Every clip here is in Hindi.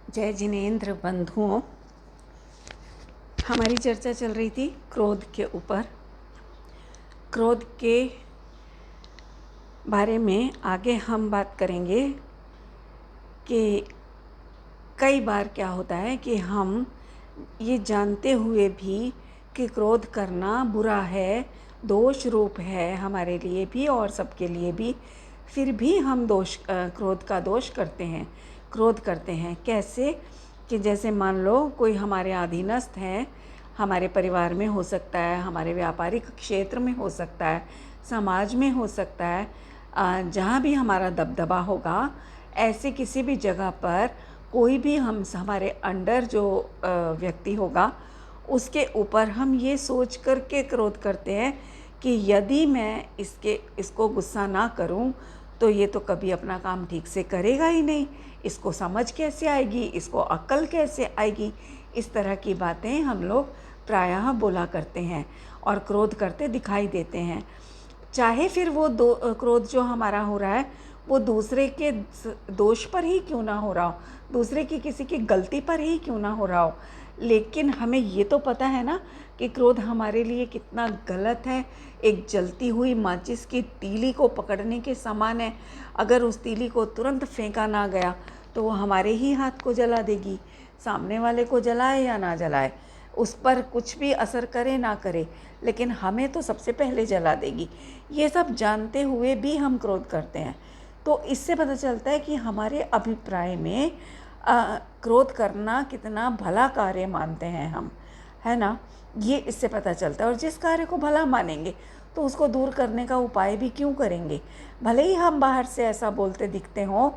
जय जिनेंद्र बंधुओं, हमारी चर्चा चल रही थी क्रोध के ऊपर। क्रोध के बारे में आगे हम बात करेंगे कि कई बार क्या होता है कि हम ये जानते हुए भी कि क्रोध करना बुरा है, दोष रूप है हमारे लिए भी और सबके लिए भी, फिर भी हम क्रोध का दोष करते हैं, क्रोध करते हैं। कैसे कि जैसे मान लो कोई हमारे अधीनस्थ है, हमारे परिवार में हो सकता है, हमारे व्यापारिक क्षेत्र में हो सकता है, समाज में हो सकता है, जहाँ भी हमारा दबदबा होगा, ऐसे किसी भी जगह पर कोई भी हमारे अंडर जो व्यक्ति होगा उसके ऊपर हम ये सोच कर के क्रोध करते हैं कि यदि मैं इसको गुस्सा ना करूं तो ये तो कभी अपना काम ठीक से करेगा ही नहीं, इसको समझ कैसे आएगी, इसको अक्ल कैसे आएगी। इस तरह की बातें हम लोग प्रायः बोला करते हैं और क्रोध करते दिखाई देते हैं। चाहे फिर वो क्रोध जो हमारा हो रहा है वो दूसरे के दोष पर ही क्यों ना हो रहा हो, दूसरे की किसी की गलती पर ही क्यों ना हो रहा हो, लेकिन हमें ये तो पता है ना कि क्रोध हमारे लिए कितना गलत है। एक जलती हुई माचिस की तीली को पकड़ने के समान है। अगर उस तीली को तुरंत फेंका ना गया तो वो हमारे ही हाथ को जला देगी। सामने वाले को जलाए या ना जलाए, उस पर कुछ भी असर करे ना करे, लेकिन हमें तो सबसे पहले जला देगी। ये सब जानते हुए भी हम क्रोध करते हैं। तो इससे पता चलता है कि हमारे अभिप्राय में क्रोध करना कितना भला कार्य मानते हैं हम, है ना। ये इससे पता चलता है। और जिस कार्य को भला मानेंगे तो उसको दूर करने का उपाय भी क्यों करेंगे। भले ही हम बाहर से ऐसा बोलते दिखते हों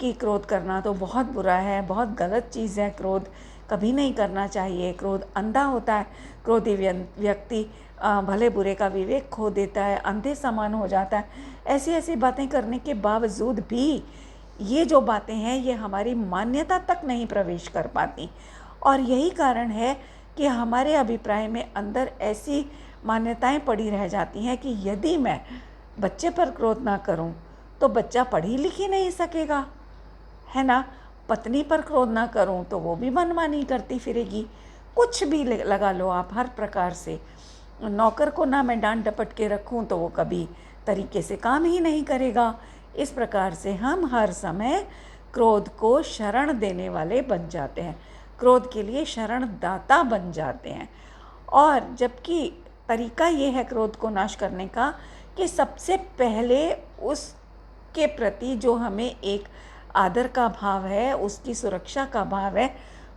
कि क्रोध करना तो बहुत बुरा है, बहुत गलत चीज़ है, क्रोध कभी नहीं करना चाहिए, क्रोध अंधा होता है, क्रोधी व्यक्ति भले बुरे का विवेक खो देता है, अंधे समान हो जाता है। ऐसी ऐसी बातें करने के बावजूद भी ये जो बातें हैं ये हमारी मान्यता तक नहीं प्रवेश कर पाती। और यही कारण है कि हमारे अभिप्राय में अंदर ऐसी मान्यताएं पड़ी रह जाती हैं कि यदि मैं बच्चे पर क्रोध ना करूं तो बच्चा पढ़ ही लिख ही नहीं सकेगा, है ना। पत्नी पर क्रोध ना करूं तो वो भी मनमानी करती फिरेगी। कुछ भी लगा लो आप, हर प्रकार से। नौकर को ना मैं डांट डपट के रखूं तो वो कभी तरीके से काम ही नहीं करेगा। इस प्रकार से हम हर समय क्रोध को शरण देने वाले बन जाते हैं, क्रोध के लिए शरण दाता बन जाते हैं। और जबकि तरीका ये है क्रोध को नाश करने का कि सबसे पहले उसके प्रति जो हमें एक आदर का भाव है, उसकी सुरक्षा का भाव है,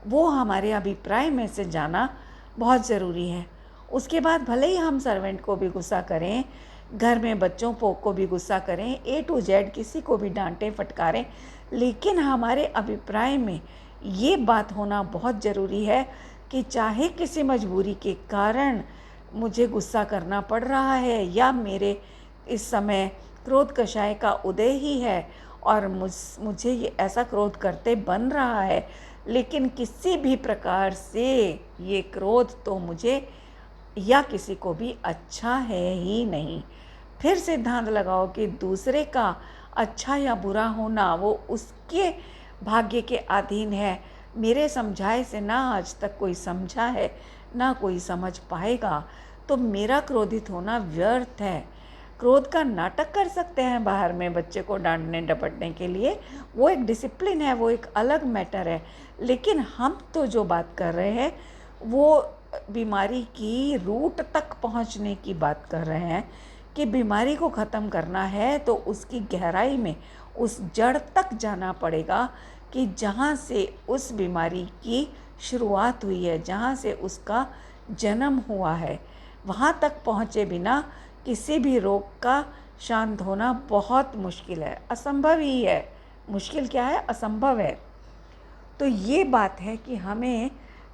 वो हमारे अभिप्राय में से जाना बहुत ज़रूरी है। उसके बाद भले ही हम सर्वेंट को भी गुस्सा करें, घर में बच्चों को भी गुस्सा करें, A to Z किसी को भी डांटें फटकारें, लेकिन हमारे अभिप्राय में ये बात होना बहुत ज़रूरी है कि चाहे किसी मजबूरी के कारण मुझे गुस्सा करना पड़ रहा है या मेरे इस समय क्रोध कषाय का उदय ही है और मुझे ये ऐसा क्रोध करते बन रहा है, लेकिन किसी भी प्रकार से ये क्रोध तो मुझे या किसी को भी अच्छा है ही नहीं। फिर सिद्धांत लगाओ कि दूसरे का अच्छा या बुरा होना वो उसके भाग्य के अधीन है। मेरे समझाए से ना आज तक कोई समझा है, ना कोई समझ पाएगा, तो मेरा क्रोधित होना व्यर्थ है। क्रोध का नाटक कर सकते हैं बाहर में बच्चे को डांटने डपटने के लिए, वो एक डिसिप्लिन है, वो एक अलग मैटर है। लेकिन हम तो जो बात कर रहे हैं वो बीमारी की रूट तक पहुंचने की बात कर रहे हैं कि बीमारी को ख़त्म करना है तो उसकी गहराई में, उस जड़ तक जाना पड़ेगा कि जहाँ से उस बीमारी की शुरुआत हुई है, जहाँ से उसका जन्म हुआ है। वहाँ तक पहुँचे बिना किसी भी रोग का शांत होना बहुत मुश्किल है, असंभव ही है। मुश्किल क्या है, असंभव है। तो ये बात है कि हमें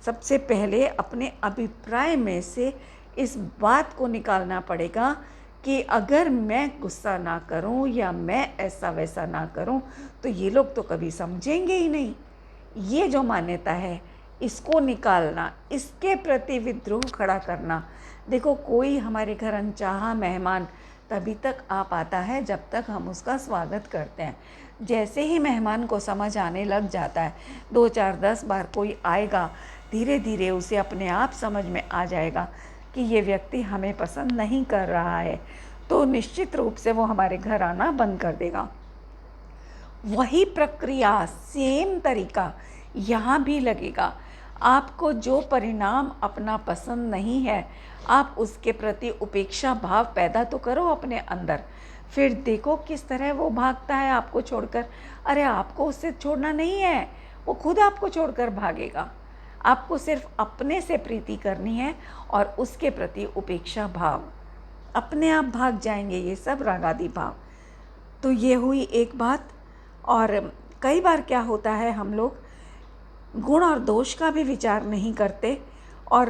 सबसे पहले अपने अभिप्राय में से इस बात को निकालना पड़ेगा कि अगर मैं गुस्सा ना करूं या मैं ऐसा वैसा ना करूं तो ये लोग तो कभी समझेंगे ही नहीं। ये जो मान्यता है इसको निकालना, इसके प्रति विद्रोह खड़ा करना। देखो, कोई हमारे घर अनचाहा मेहमान तभी तक आ पाता है जब तक हम उसका स्वागत करते हैं। जैसे ही मेहमान को समझ आने लग जाता है, 2 4 10 बार कोई आएगा, धीरे धीरे उसे अपने आप समझ में आ जाएगा कि ये व्यक्ति हमें पसंद नहीं कर रहा है, तो निश्चित रूप से वो हमारे घर आना बंद कर देगा। वही प्रक्रिया, सेम तरीका यहाँ भी लगेगा। आपको जो परिणाम अपना पसंद नहीं है, आप उसके प्रति उपेक्षा भाव पैदा तो करो अपने अंदर, फिर देखो किस तरह वो भागता है आपको छोड़कर। अरे आपको उससे छोड़ना नहीं है, वो खुद आपको छोड़कर भागेगा। आपको सिर्फ अपने से प्रीति करनी है और उसके प्रति उपेक्षा भाव, अपने आप भाग जाएंगे ये सब रागादि भाव। तो ये हुई एक बात। और कई बार क्या होता है, हम लोग गुण और दोष का भी विचार नहीं करते और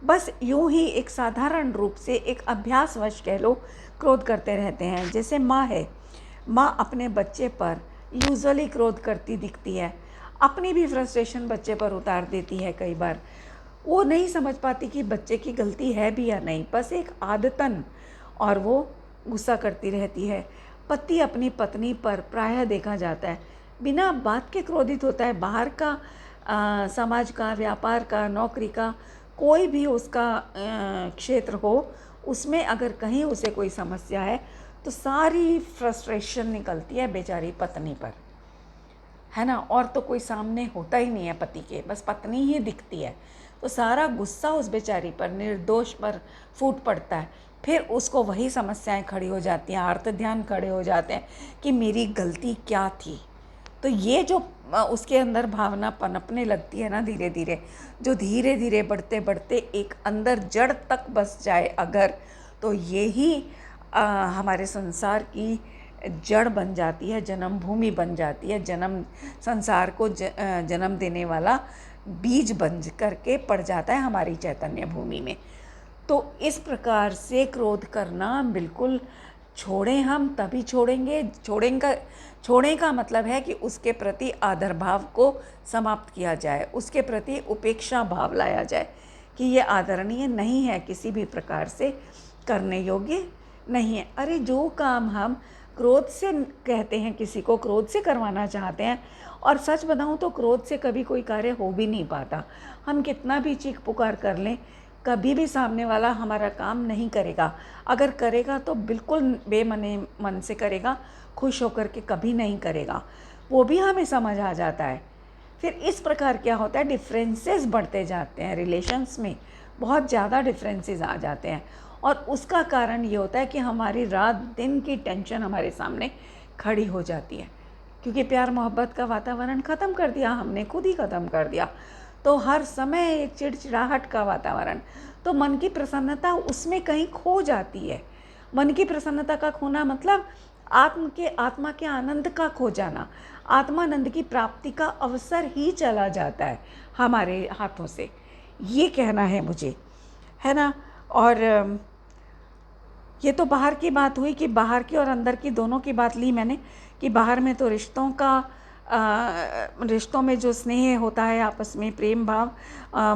बस यूं ही एक साधारण रूप से एक अभ्यासवश कह लो क्रोध करते रहते हैं। जैसे माँ है, माँ अपने बच्चे पर यूजुअली क्रोध करती दिखती है, अपनी भी फ्रस्ट्रेशन बच्चे पर उतार देती है। कई बार वो नहीं समझ पाती कि बच्चे की गलती है भी या नहीं, बस एक आदतन, और वो गुस्सा करती रहती है। पति अपनी पत्नी पर प्रायः देखा जाता है बिना बात के क्रोधित होता है। बाहर का समाज का, व्यापार का, नौकरी का, कोई भी उसका क्षेत्र हो, उसमें अगर कहीं उसे कोई समस्या है तो सारी फ्रस्ट्रेशन निकलती है बेचारी पत्नी पर, है ना। और तो कोई सामने होता ही नहीं है पति के, बस पत्नी ही दिखती है, तो सारा गुस्सा उस बेचारी पर, निर्दोष पर फूट पड़ता है। फिर उसको वही समस्याएं खड़ी हो जाती हैं, आर्त ध्यान खड़े हो जाते हैं कि मेरी गलती क्या थी। तो ये जो उसके अंदर भावना पनपने लगती है ना धीरे धीरे, जो धीरे धीरे बढ़ते बढ़ते एक अंदर जड़ तक बस जाए अगर, तो ये ही हमारे संसार की जड़ बन जाती है, जन्म भूमि बन जाती है, जन्म संसार को जन्म देने वाला बीज बन करके पड़ जाता है हमारी चैतन्य भूमि में। तो इस प्रकार से क्रोध करना बिल्कुल छोड़ें हम, तभी छोड़ेंगे। छोड़ने का मतलब है कि उसके प्रति आदर भाव को समाप्त किया जाए, उसके प्रति उपेक्षा भाव लाया जाए कि ये आदरणीय नहीं है, किसी भी प्रकार से करने योग्य नहीं है। अरे जो काम हम क्रोध से कहते हैं, किसी को क्रोध से करवाना चाहते हैं, और सच बताऊं तो क्रोध से कभी कोई कार्य हो भी नहीं पाता। हम कितना भी चीख पुकार कर लें, कभी भी सामने वाला हमारा काम नहीं करेगा। अगर करेगा तो बिल्कुल बेमने मन से करेगा, खुश होकर के कभी नहीं करेगा। वो भी हमें समझ आ जाता है। फिर इस प्रकार क्या होता है, डिफरेंसेस बढ़ते जाते हैं रिलेशंस में, बहुत ज़्यादा डिफरेंसेस आ जाते हैं। और उसका कारण ये होता है कि हमारी रात दिन की टेंशन हमारे सामने खड़ी हो जाती है, क्योंकि प्यार मोहब्बत का वातावरण ख़त्म कर दिया हमने, खुद ही ख़त्म कर दिया। तो हर समय एक चिड़चिड़ाहट का वातावरण, तो मन की प्रसन्नता उसमें कहीं खो जाती है। मन की प्रसन्नता का खोना मतलब आत्मा के आनंद का खो जाना, आत्मानंद की प्राप्ति का अवसर ही चला जाता है हमारे हाथों से, ये कहना है मुझे, है ना। और ये तो बाहर की बात हुई कि बाहर की और अंदर की दोनों की बात ली मैंने, कि बाहर में तो रिश्तों में जो स्नेह होता है, आपस में प्रेम भाव,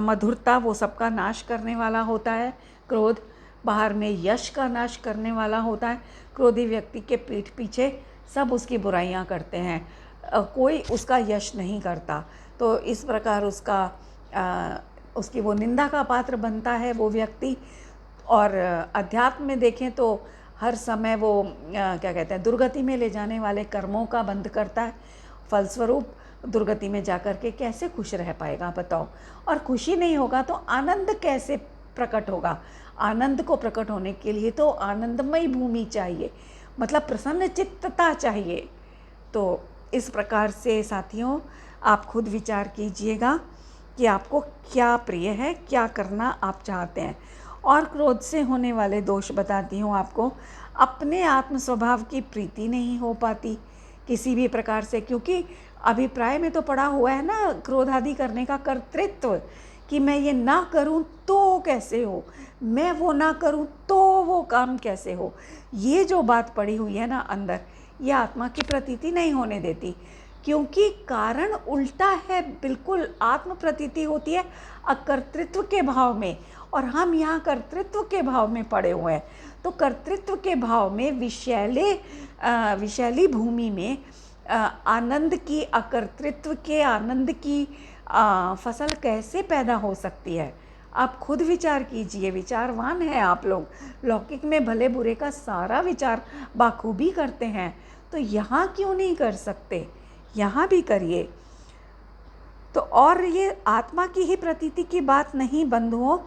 मधुरता, वो सबका नाश करने वाला होता है क्रोध। बाहर में यश का नाश करने वाला होता है। क्रोधी व्यक्ति के पीठ पीछे सब उसकी बुराइयां करते हैं, कोई उसका यश नहीं करता। तो इस प्रकार उसकी वो निंदा का पात्र बनता है वो व्यक्ति। और अध्यात्म में देखें तो हर समय वो क्या कहते हैं, दुर्गति में ले जाने वाले कर्मों का बंद करता है। फलस्वरूप दुर्गति में जाकर के कैसे खुश रह पाएगा बताओ। और खुशी नहीं होगा तो आनंद कैसे प्रकट होगा। आनंद को प्रकट होने के लिए तो आनंदमय भूमि चाहिए, मतलब प्रसन्न चित्तता चाहिए। तो इस प्रकार से साथियों, आप खुद विचार कीजिएगा कि आपको क्या प्रिय है, क्या करना आप चाहते हैं। और क्रोध से होने वाले दोष बताती हूँ आपको। अपने आत्म स्वभाव की प्रीति नहीं हो पाती किसी भी प्रकार से, क्योंकि अभिप्राय में तो पड़ा हुआ है ना क्रोध आदि करने का कर्तृत्व, कि मैं ये ना करूं तो कैसे हो, मैं वो ना करूं तो वो काम कैसे हो। ये जो बात पड़ी हुई है ना अंदर, ये आत्मा की प्रतीति नहीं होने देती, क्योंकि कारण उल्टा है बिल्कुल। आत्म प्रतीति होती है अकर्तृत्व के भाव में, और हम यहाँ कर्तृत्व के भाव में पड़े हुए हैं। तो कर्तृत्व के भाव में विषैली भूमि में आनंद की, अकर्तृत्व के आनंद की फसल कैसे पैदा हो सकती है? आप खुद विचार कीजिए, विचारवान हैं आप लोग, लौकिक में भले बुरे का सारा विचार बाखूबी करते हैं, तो यहाँ क्यों नहीं कर सकते? यहाँ भी करिए। तो और ये आत्मा की ही प्रतीति की बात नहीं बंधुओं,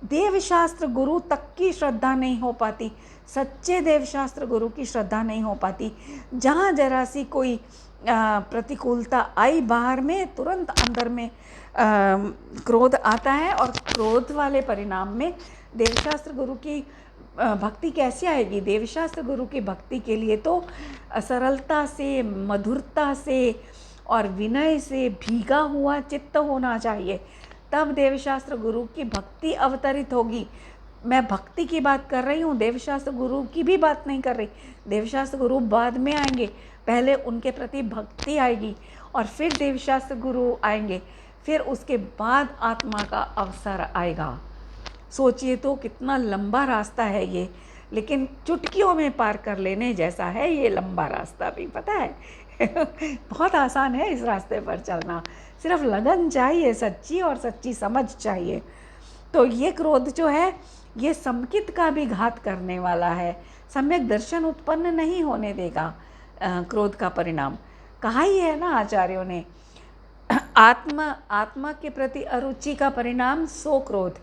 देवशास्त्र गुरु तक की श्रद्धा नहीं हो पाती, सच्चे देवशास्त्र गुरु की श्रद्धा नहीं हो पाती। जहाँ जरा सी कोई प्रतिकूलता आई बाहर में, तुरंत अंदर में क्रोध आता है, और क्रोध वाले परिणाम में देवशास्त्र गुरु की भक्ति कैसे आएगी? देवशास्त्र गुरु की भक्ति के लिए तो सरलता से, मधुरता से और विनय से भीगा हुआ चित्त होना चाहिए, तब देवशास्त्र गुरु की भक्ति अवतरित होगी। मैं भक्ति की बात कर रही हूँ, देवशास्त्र गुरु की भी बात नहीं कर रही। देवशास्त्र गुरु बाद में आएंगे, पहले उनके प्रति भक्ति आएगी और फिर देवशास्त्र गुरु आएंगे, फिर उसके बाद आत्मा का अवसर आएगा। सोचिए तो कितना लंबा रास्ता है ये, लेकिन चुटकियों में पार कर लेने जैसा है ये लंबा रास्ता भी, पता है। बहुत आसान है इस रास्ते पर चलना, सिर्फ लगन चाहिए सच्ची, और सच्ची समझ चाहिए। तो ये क्रोध जो है ये समकित का भी घात करने वाला है, सम्यक दर्शन उत्पन्न नहीं होने देगा। क्रोध का परिणाम कहा ही है ना आचार्यों ने, आत्मा के प्रति अरुचि का परिणाम सो क्रोध,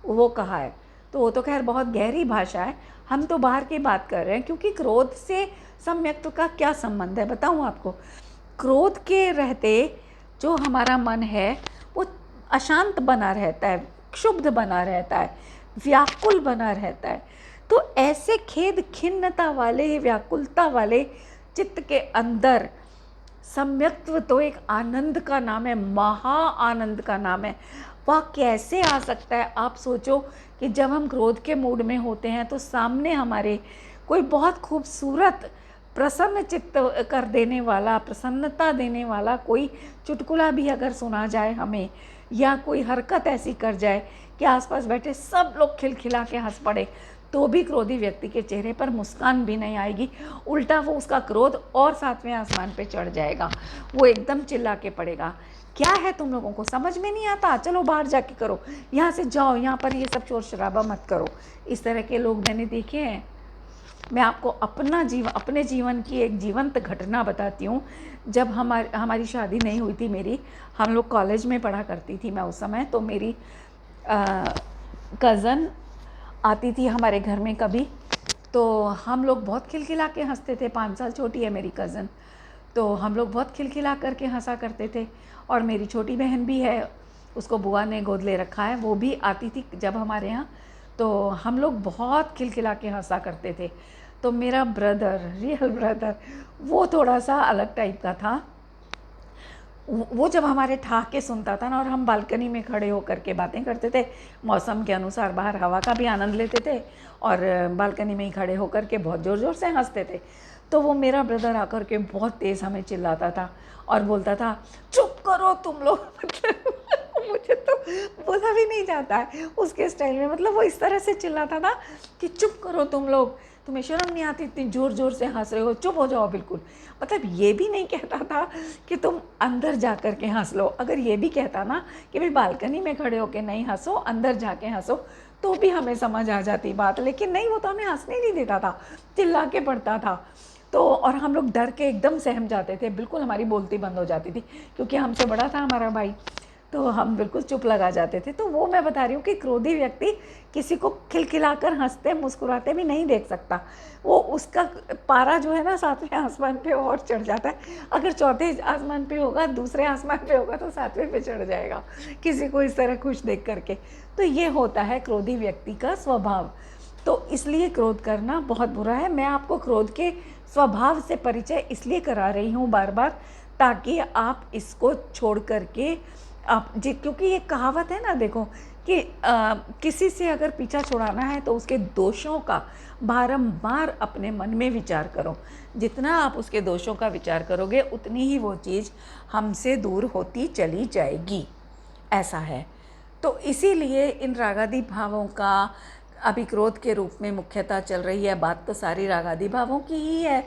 वो कहा है। तो वो तो खैर बहुत गहरी भाषा है, हम तो बाहर की बात कर रहे हैं, क्योंकि क्रोध से सम्यक्त्व का क्या संबंध है बताऊं आपको। क्रोध के रहते जो हमारा मन है वो अशांत बना रहता है, क्षुब्ध बना रहता है, व्याकुल बना रहता है। तो ऐसे खेद खिन्नता वाले, व्याकुलता वाले चित्त के अंदर सम्यक्त्व तो एक आनंद का नाम है, महा आनंद का नाम है। वह कैसे आ सकता है? आप सोचो कि जब हम क्रोध के मूड में होते हैं तो सामने हमारे कोई बहुत खूबसूरत, प्रसन्न चित्त कर देने वाला, प्रसन्नता देने वाला कोई चुटकुला भी अगर सुना जाए हमें, या कोई हरकत ऐसी कर जाए कि आसपास बैठे सब लोग खिलखिला के हंस पड़े, तो भी क्रोधी व्यक्ति के चेहरे पर मुस्कान भी नहीं आएगी, उल्टा वो उसका क्रोध और 7वें आसमान पे चढ़ जाएगा, वो एकदम चिल्ला के पड़ेगा। क्या है तुम लोगों को समझ में नहीं आता? चलो बाहर जाके करो, यहाँ से जाओ, यहाँ पर ये सब शोर शराबा मत करो। इस तरह के लोग मैंने देखे हैं। मैं आपको अपने जीवन की एक जीवंत घटना बताती हूँ। जब हमारी शादी नहीं हुई थी मेरी, हम लोग कॉलेज में पढ़ा करती थी मैं उस समय, तो मेरी कज़न आती थी हमारे घर में कभी, तो हम लोग बहुत खिलखिला के हंसते थे। 5 साल छोटी है मेरी कज़न, तो हम लोग बहुत खिलखिला करके हंसा करते थे। और मेरी छोटी बहन भी है, उसको बुआ ने गोद ले रखा है, वो भी आती थी जब हमारे यहाँ, तो हम लोग बहुत खिलखिला के हंसा करते थे। तो मेरा ब्रदर, रियल ब्रदर, वो थोड़ा सा अलग टाइप का था। वो जब हमारे ठहाके सुनता था ना, और हम बालकनी में खड़े होकर के बातें करते थे, मौसम के अनुसार बाहर हवा का भी आनंद लेते थे और बालकनी में ही खड़े होकर के बहुत ज़ोर ज़ोर से हंसते थे। तो वो मेरा ब्रदर आकर के बहुत तेज़ हमें चिल्लाता था और बोलता था, चुप करो तुम लोग। मतलब मुझे तो बोला भी नहीं जाता है उसके स्टाइल में, मतलब वो इस तरह से चिल्लाता था कि चुप करो तुम लोग, तुम्हें शर्म नहीं आती, इतनी ज़ोर ज़ोर से हंस रहे हो, चुप हो जाओ बिल्कुल। मतलब ये भी नहीं कहता था कि तुम अंदर जा कर के हंस लो। अगर ये भी कहता ना कि भाई बालकनी में खड़े होके नहीं हंसो, अंदर जाके हंसो, तो भी हमें समझ आ जाती बात। लेकिन नहीं, वो तो हमें हंसने नहीं देता था, चिल्ला के पड़ता था। तो और हम लोग डर के एकदम सहम जाते थे, बिल्कुल हमारी बोलती बंद हो जाती थी, क्योंकि हमसे बड़ा था हमारा भाई, तो हम बिल्कुल चुप लगा जाते थे। तो वो मैं बता रही हूँ कि क्रोधी व्यक्ति किसी को खिलखिलाकर हंसते मुस्कुराते भी नहीं देख सकता। वो उसका पारा जो है ना 7वें आसमान पे और चढ़ जाता है। अगर 4थे आसमान पे होगा, दूसरे आसमान पे होगा, तो 7वें पे चढ़ जाएगा किसी को इस तरह खुश देख करके। तो ये होता है क्रोधी व्यक्ति का स्वभाव। तो इसलिए क्रोध करना बहुत बुरा है। मैं आपको क्रोध के स्वभाव से परिचय इसलिए करा रही हूँ बार बार, ताकि आप इसको छोड़ करके आप क्योंकि ये कहावत है ना, देखो कि किसी से अगर पीछा छुड़ाना है तो उसके दोषों का बारंबार अपने मन में विचार करो। जितना आप उसके दोषों का विचार करोगे, उतनी ही वो चीज़ हमसे दूर होती चली जाएगी। ऐसा है। तो इसीलिए इन रागादि भावों का अभी क्रोध के रूप में मुख्यतः चल रही है, बात तो सारी रागादि भावों की ही है।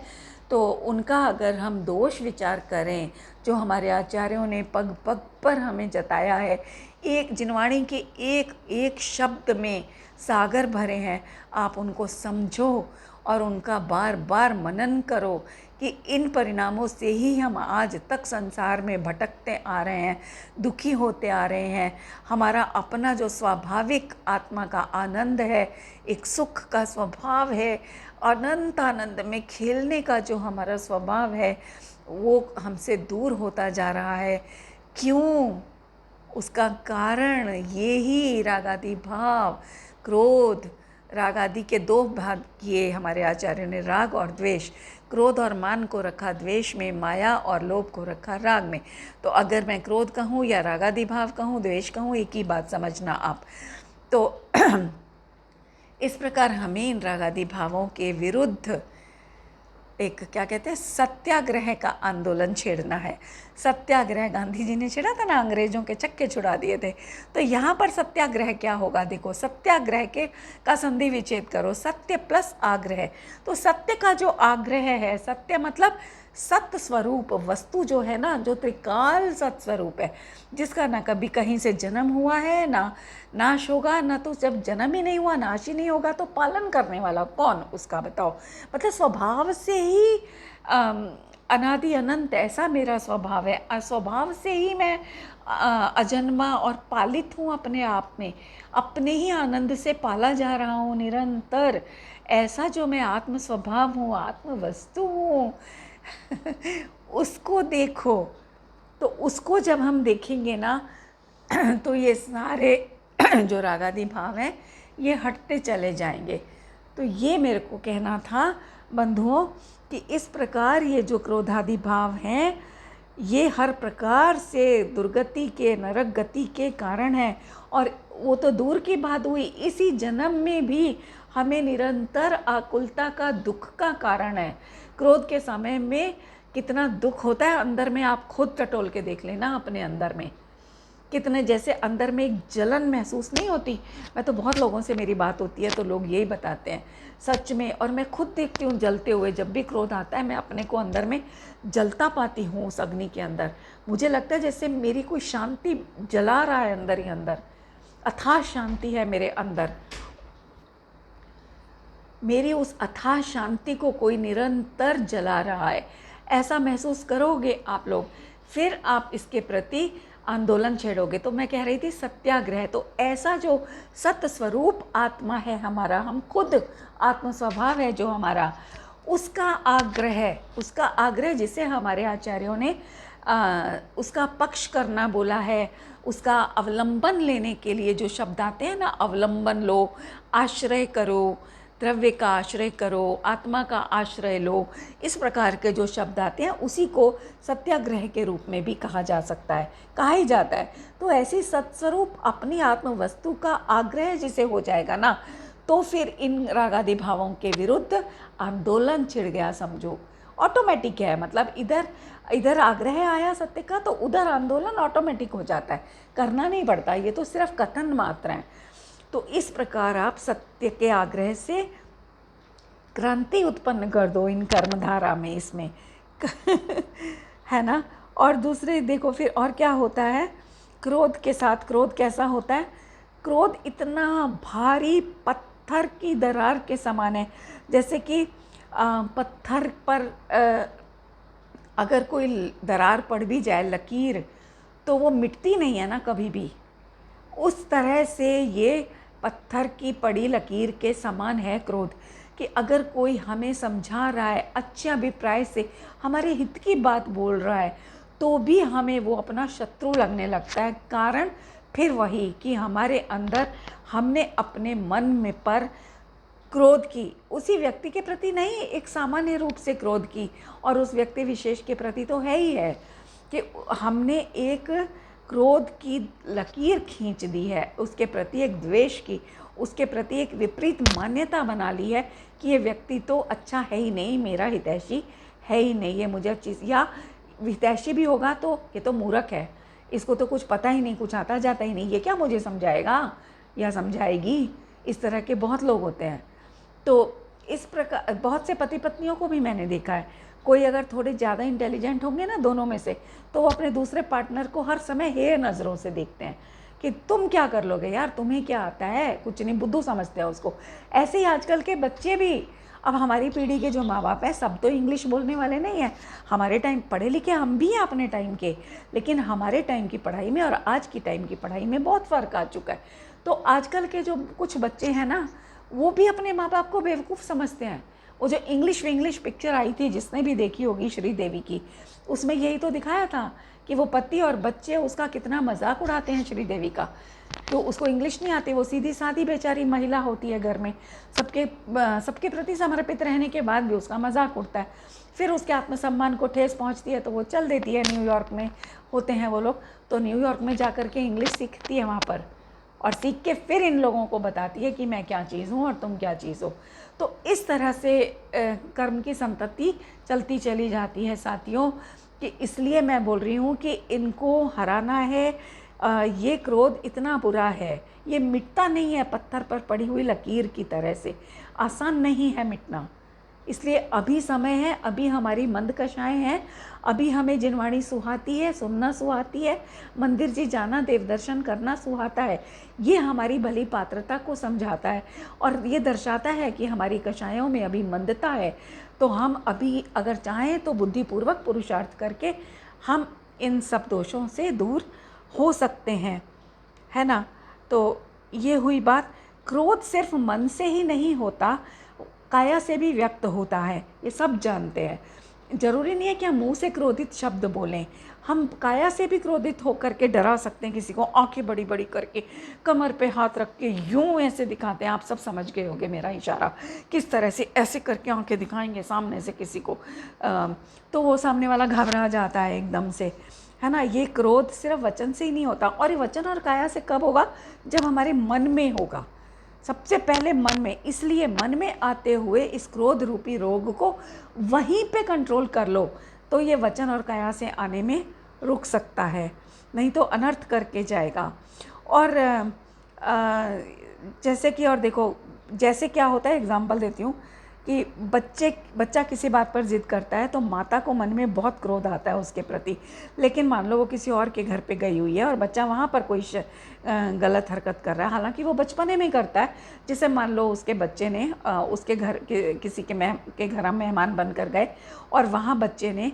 तो उनका अगर हम दोष विचार करें, जो हमारे आचार्यों ने पग पग पर हमें जताया है, एक जिनवाणी के एक एक शब्द में सागर भरे हैं, आप उनको समझो और उनका बार बार मनन करो कि इन परिणामों से ही हम आज तक संसार में भटकते आ रहे हैं, दुखी होते आ रहे हैं। हमारा अपना जो स्वाभाविक आत्मा का आनंद है, एक सुख का स्वभाव है, अनंत आनंद में खेलने का जो हमारा स्वभाव है, वो हमसे दूर होता जा रहा है। क्यों? उसका कारण ये ही रागादि भाव, क्रोध। रागादि के दो भाग किए हमारे आचार्यों ने, राग और द्वेष। क्रोध और मान को रखा द्वेष में, माया और लोभ को रखा राग में। तो अगर मैं क्रोध कहूँ या रागादि भाव कहूँ, द्वेष कहूँ, एक ही बात समझना आप। तो इस प्रकार हमें इन रागादि भावों के विरुद्ध एक क्या कहते हैं, सत्याग्रह का आंदोलन छेड़ना है। सत्याग्रह गांधी जी ने छेड़ा था ना, अंग्रेजों के चक्के छुड़ा दिए थे। तो यहाँ पर सत्याग्रह क्या होगा, देखो, सत्याग्रह के का संधि विच्छेद करो, सत्य प्लस आग्रह। तो सत्य का जो आग्रह है, सत्य मतलब सत्य स्वरूप वस्तु जो है ना, जो त्रिकाल सत्य स्वरूप है, जिसका ना कभी कहीं से जन्म हुआ है, ना नाश होगा, ना तो जब जन्म ही नहीं हुआ, नाश ही नहीं होगा, तो पालन करने वाला कौन उसका, बताओ। मतलब स्वभाव से ही अनादि अनंत, ऐसा मेरा स्वभाव है। स्वभाव से ही मैं अजन्मा और पालित हूँ अपने आप में, अपने ही आनंद से पाला जा रहा हूँ निरंतर। ऐसा जो मैं आत्म स्वभाव हूँ, आत्म वस्तु हूँ, उसको देखो। तो उसको जब हम देखेंगे ना, तो ये सारे जो रागादि भाव हैं, ये हटते चले जाएंगे। तो ये मेरे को कहना था बंधुओं कि इस प्रकार ये जो क्रोधादि भाव हैं, ये हर प्रकार से दुर्गति के, नरक गति के कारण है। और वो तो दूर की बात हुई, इसी जन्म में भी हमें निरंतर आकुलता का, दुख का कारण है। क्रोध के समय में कितना दुख होता है अंदर में, आप खुद टटोल के देख लेना अपने अंदर में। कितने जैसे अंदर में एक जलन महसूस नहीं होती। मैं तो बहुत लोगों से मेरी बात होती है तो लोग यही बताते हैं सच में, और मैं खुद देखती हूँ जलते हुए। जब भी क्रोध आता है, मैं अपने को अंदर में जलता पाती हूँ उस अग्नि के अंदर। मुझे लगता है जैसे मेरी कोई शांति जला रहा है अंदर ही अंदर, अथाह शांति है मेरे अंदर। मेरी उस अथाह शांति को कोई निरंतर जला रहा है, ऐसा महसूस करोगे आप लोग, फिर आप इसके प्रति आंदोलन छेड़ोगे। तो मैं कह रही थी सत्याग्रह। तो ऐसा जो सत्य स्वरूप आत्मा है हमारा, हम खुद आत्म स्वभाव है जो हमारा, उसका आग्रह जिसे हमारे आचार्यों ने उसका पक्ष करना बोला है, उसका अवलंबन लेने के लिए जो शब्द आते हैं ना, अवलंबन लो, आश्रय करो, द्रव्य का आश्रय करो, आत्मा का आश्रय लो, इस प्रकार के जो शब्द आते हैं, उसी को सत्याग्रह के रूप में भी कहा जा सकता है, कहा ही जाता है। तो ऐसी सत्स्वरूप अपनी आत्म वस्तु का आग्रह जिसे हो जाएगा ना, तो फिर इन रागादि भावों के विरुद्ध आंदोलन छिड़ गया समझो। ऑटोमेटिक है, मतलब इधर आग्रह आया सत्य का, तो उधर आंदोलन ऑटोमेटिक हो जाता है, करना नहीं पड़ता, ये तो सिर्फ कथन मात्र हैं। तो इस प्रकार आप सत्य के आग्रह से क्रांति उत्पन्न कर दो इन कर्मधारा में, इसमें है ना। और दूसरे देखो फिर और क्या होता है क्रोध के साथ। क्रोध कैसा होता है? क्रोध इतना भारी पत्थर की दरार के समान है, जैसे कि पत्थर पर अगर कोई दरार पड़ भी जाए, लकीर, तो वो मिटती नहीं है ना कभी भी। उस तरह से ये पत्थर की पड़ी लकीर के समान है क्रोध, कि अगर कोई हमें समझा रहा है, अच्छे अभिप्राय से हमारे हित की बात बोल रहा है, तो भी हमें वो अपना शत्रु लगने लगता है। कारण फिर वही कि हमारे अंदर हमने अपने मन में पर क्रोध की, उसी व्यक्ति के प्रति नहीं, एक सामान्य रूप से क्रोध की, और उस व्यक्ति विशेष के प्रति तो है ही है कि हमने एक क्रोध की लकीर खींच दी है, उसके प्रति एक द्वेष की, उसके प्रति एक विपरीत मान्यता बना ली है कि ये व्यक्ति तो अच्छा है ही नहीं, मेरा हितैषी है ही नहीं, ये मुझे चीज़, या हितैषी भी होगा तो ये तो मूर्ख है, इसको तो कुछ पता ही नहीं, कुछ आता जाता ही नहीं, ये क्या मुझे समझाएगा या समझाएगी, इस तरह के बहुत लोग होते हैं। तो इस प्रकार बहुत से पति पत्नियों को भी मैंने देखा है, कोई अगर थोड़े ज़्यादा इंटेलिजेंट होंगे ना दोनों में से, तो वो अपने दूसरे पार्टनर को हर समय हेय नज़रों से देखते हैं कि तुम क्या कर लोगे यार, तुम्हें क्या आता है, कुछ नहीं, बुद्धू समझते हैं उसको। ऐसे ही आजकल के बच्चे भी, अब हमारी पीढ़ी के जो माँ बाप हैं सब तो इंग्लिश बोलने वाले नहीं हैं। हमारे टाइम पढ़े लिखे हम भी हैं अपने टाइम के, लेकिन हमारे टाइम की पढ़ाई में और आज की टाइम की पढ़ाई में बहुत फ़र्क आ चुका है। तो आजकल के जो कुछ बच्चे हैं ना, वो भी अपने माँ बाप को बेवकूफ़ समझते हैं। वो जो इंग्लिश पिक्चर आई थी, जिसने भी देखी होगी श्रीदेवी की, उसमें यही तो दिखाया था कि वो पति और बच्चे उसका कितना मजाक उड़ाते हैं श्रीदेवी का। तो उसको इंग्लिश नहीं आती, वो सीधी सादी बेचारी महिला होती है घर में, सबके प्रति समर्पित रहने के बाद भी उसका मजाक उड़ता है। फिर उसके आत्मसम्मान को ठेस पहुंचती है तो वो चल देती है, न्यूयॉर्क में होते हैं वो लोग, तो न्यूयॉर्क में जा कर के इंग्लिश सीखती है वहाँ पर, और सीख के फिर इन लोगों को बताती है कि मैं क्या चीज़ हूँ और तुम क्या चीज़ हो। तो इस तरह से कर्म की संतति चलती चली जाती है साथियों, कि इसलिए मैं बोल रही हूँ कि इनको हराना है। ये क्रोध इतना बुरा है, ये मिटता नहीं है, पत्थर पर पड़ी हुई लकीर की तरह से आसान नहीं है मिटना। इसलिए अभी समय है, अभी हमारी मंद कषाएँ हैं, अभी हमें जिनवाणी सुहाती है, सुनना सुहाती है, मंदिर जी जाना, देव दर्शन करना सुहाता है। ये हमारी भली पात्रता को समझाता है और ये दर्शाता है कि हमारी कषायों में अभी मंदता है। तो हम अभी अगर चाहें तो बुद्धिपूर्वक पुरुषार्थ करके हम इन सब दोषों से दूर हो सकते हैं, है ना। तो ये हुई बात। क्रोध सिर्फ मन से ही नहीं होता, काया से भी व्यक्त होता है, ये सब जानते हैं। ज़रूरी नहीं है कि हम मुंह से क्रोधित शब्द बोलें, हम काया से भी क्रोधित होकर के डरा सकते हैं किसी को, आंखें बड़ी बड़ी करके, कमर पे हाथ रख के यूं ऐसे दिखाते हैं। आप सब समझ गए होंगे मेरा इशारा, किस तरह से ऐसे करके आंखें दिखाएंगे सामने से किसी को, तो वो सामने वाला घबरा जाता है एकदम से, है ना। ये क्रोध सिर्फ वचन से ही नहीं होता, और ये वचन और काया से कब होगा, जब हमारे मन में होगा, सबसे पहले मन में। इसलिए मन में आते हुए इस क्रोध रूपी रोग को वहीं पे कंट्रोल कर लो, तो ये वचन और काया से आने में रुक सकता है, नहीं तो अनर्थ करके जाएगा। और जैसे कि, और देखो, जैसे क्या होता है, एग्जाम्पल देती हूँ कि बच्चा किसी बात पर जिद करता है तो माता को मन में बहुत क्रोध आता है उसके प्रति, लेकिन मान लो वो किसी और के घर पे गई हुई है और बच्चा वहाँ पर कोई गलत हरकत कर रहा है, हालांकि वो बचपने में करता है। जैसे मान लो उसके बच्चे ने उसके घर के किसी के घर मेहमान बनकर गए और वहाँ बच्चे ने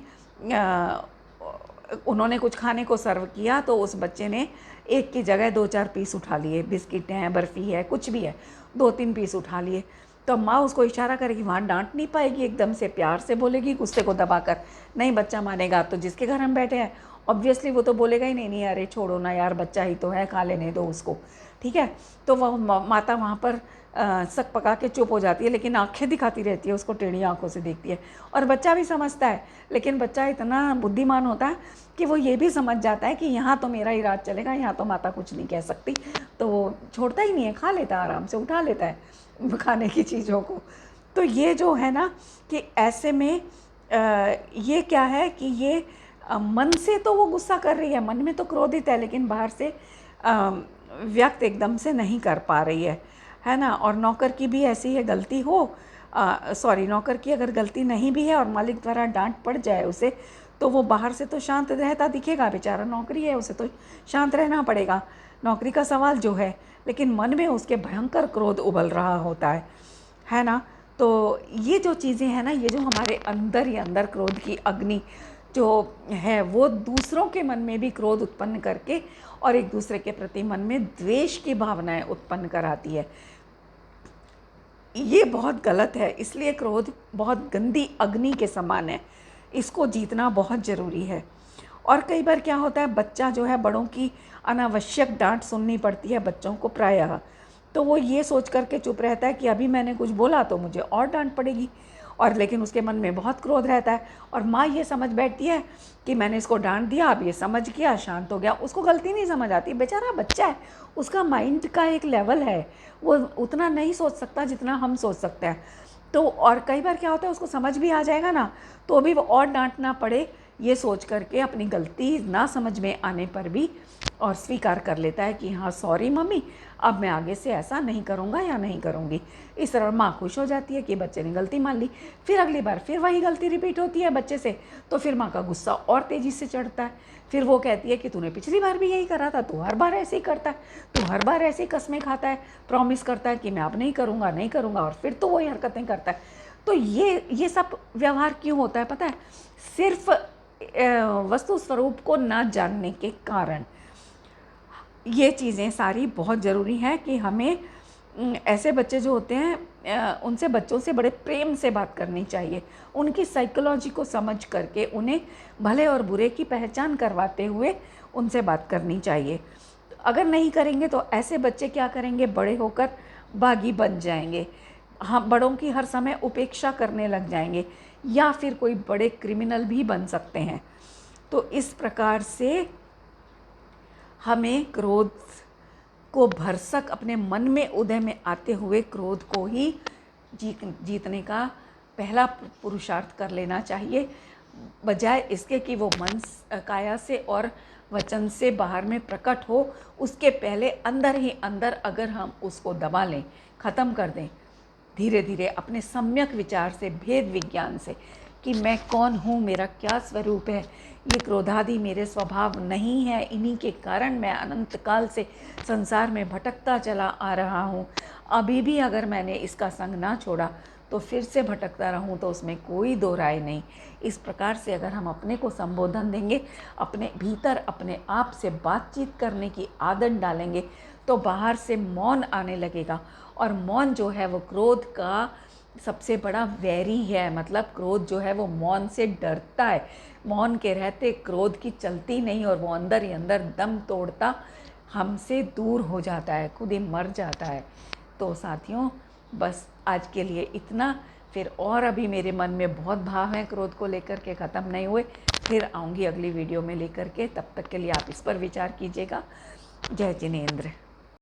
उन्होंने कुछ खाने को सर्व किया, तो उस बच्चे ने एक की जगह 2-4 पीस उठा लिए, बिस्किट हैं, बर्फ़ी है, कुछ भी है, 2-3 पीस उठा लिए। तो माँ उसको इशारा करेगी, वहाँ डांट नहीं पाएगी, एकदम से प्यार से बोलेगी, गुस्से को दबाकर नहीं बच्चा मानेगा। तो जिसके घर हम बैठे हैं ऑब्वियसली वो तो बोलेगा ही नहीं, नहीं अरे छोड़ो ना यार, बच्चा ही तो है, खा लेने दो उसको, ठीक है। तो वह माता वहाँ पर सक पका के चुप हो जाती है, लेकिन आंखें दिखाती रहती है, उसको टेढ़ी आंखों से देखती है। और बच्चा भी समझता है, लेकिन बच्चा इतना बुद्धिमान होता है कि वो ये भी समझ जाता है कि यहाँ तो मेरा ही राज चलेगा, यहाँ तो माता कुछ नहीं कह सकती, तो वो छोड़ता ही नहीं है, खा लेता है, आराम से उठा लेता है खाने की चीज़ों को। तो ये जो है ना, कि ऐसे में ये क्या है कि ये मन से तो वो गुस्सा कर रही है, मन में तो क्रोधित है, लेकिन बाहर से व्यक्त एकदम से नहीं कर पा रही है ना। और नौकर की भी ऐसी है, गलती हो, नौकर की अगर गलती नहीं भी है और मालिक द्वारा डांट पड़ जाए उसे, तो वो बाहर से तो शांत रहता दिखेगा, बेचारा नौकरी है, उसे तो शांत रहना पड़ेगा, नौकरी का सवाल जो है, लेकिन मन में उसके भयंकर क्रोध उबल रहा होता है ना। तो ये जो चीज़ें हैं ना, ये जो हमारे अंदर ही अंदर क्रोध की अग्नि जो है, वो दूसरों के मन में भी क्रोध उत्पन्न करके और एक दूसरे के प्रति मन में द्वेष की भावनाएं उत्पन्न कराती है। ये बहुत गलत है। इसलिए क्रोध बहुत गंदी अग्नि के समान है, इसको जीतना बहुत ज़रूरी है। और कई बार क्या होता है, बच्चा जो है, बड़ों की अनावश्यक डांट सुननी पड़ती है बच्चों को प्रायः, तो वो ये सोच करके चुप रहता है कि अभी मैंने कुछ बोला तो मुझे और डांट पड़ेगी, और लेकिन उसके मन में बहुत क्रोध रहता है। और माँ ये समझ बैठती है कि मैंने इसको डांट दिया, अब ये समझ गया, शांत हो गया, उसको गलती नहीं समझ आती, बेचारा बच्चा है, उसका माइंड का एक लेवल है, वो उतना नहीं सोच सकता जितना हम सोच सकते हैं। तो और कई बार क्या होता है, उसको समझ भी आ जाएगा ना, तो भी वो और डांटना पड़े ये सोच करके अपनी गलती ना समझ में आने पर भी और स्वीकार कर लेता है कि हाँ सॉरी मम्मी, अब मैं आगे से ऐसा नहीं करूँगा या नहीं करूँगी। इस तरह माँ खुश हो जाती है कि बच्चे ने गलती मान ली। फिर अगली बार फिर वही गलती रिपीट होती है बच्चे से, तो फिर माँ का गुस्सा और तेज़ी से चढ़ता है। फिर वो कहती है कि तूने पिछली बार भी यही करा था, तू हर बार ऐसे ही करता है, तू हर बार ऐसी कस्में खाता है, प्रॉमिस करता है कि मैं अब नहीं करूँगा नहीं करूँगा, और फिर तो वही हरकतें करता है। तो ये सब व्यवहार क्यों होता है पता है? सिर्फ वस्तु स्वरूप को ना जानने के कारण। ये चीज़ें सारी बहुत ज़रूरी हैं कि हमें ऐसे बच्चे जो होते हैं उनसे बच्चों से बड़े प्रेम से बात करनी चाहिए, उनकी साइकोलॉजी को समझ करके उन्हें भले और बुरे की पहचान करवाते हुए उनसे बात करनी चाहिए। अगर नहीं करेंगे तो ऐसे बच्चे क्या करेंगे, बड़े होकर बागी बन जाएंगे, हम बड़ों की हर समय उपेक्षा करने लग जाएंगे, या फिर कोई बड़े क्रिमिनल भी बन सकते हैं। तो इस प्रकार से हमें क्रोध को भरसक अपने मन में उदय में आते हुए क्रोध को ही जीतने का पहला पुरुषार्थ कर लेना चाहिए, बजाय इसके कि वो मन काया से और वचन से बाहर में प्रकट हो। उसके पहले अंदर ही अंदर अगर हम उसको दबा लें, ख़त्म कर दें, धीरे धीरे अपने सम्यक विचार से, भेद विज्ञान से कि मैं कौन हूँ, मेरा क्या स्वरूप है, ये क्रोधादि मेरे स्वभाव नहीं है, इन्हीं के कारण मैं अनंत काल से संसार में भटकता चला आ रहा हूँ, अभी भी अगर मैंने इसका संग ना छोड़ा तो फिर से भटकता रहूँ, तो उसमें कोई दो राय नहीं। इस प्रकार से अगर हम अपने को संबोधन देंगे, अपने भीतर अपने आप से बातचीत करने की आदत डालेंगे, तो बाहर से मौन आने लगेगा। और मौन जो है वो क्रोध का सबसे बड़ा वैरी है। मतलब क्रोध जो है वो मौन से डरता है, मौन के रहते क्रोध की चलती नहीं, और वो अंदर ही अंदर दम तोड़ता हमसे दूर हो जाता है, खुद ही मर जाता है। तो साथियों, बस आज के लिए इतना। फिर और अभी मेरे मन में बहुत भाव हैं क्रोध को लेकर के, ख़त्म नहीं हुए। फिर आऊँगी अगली वीडियो में लेकर के, तब तक के लिए आप इस पर विचार कीजिएगा। जय जिनेंद्र।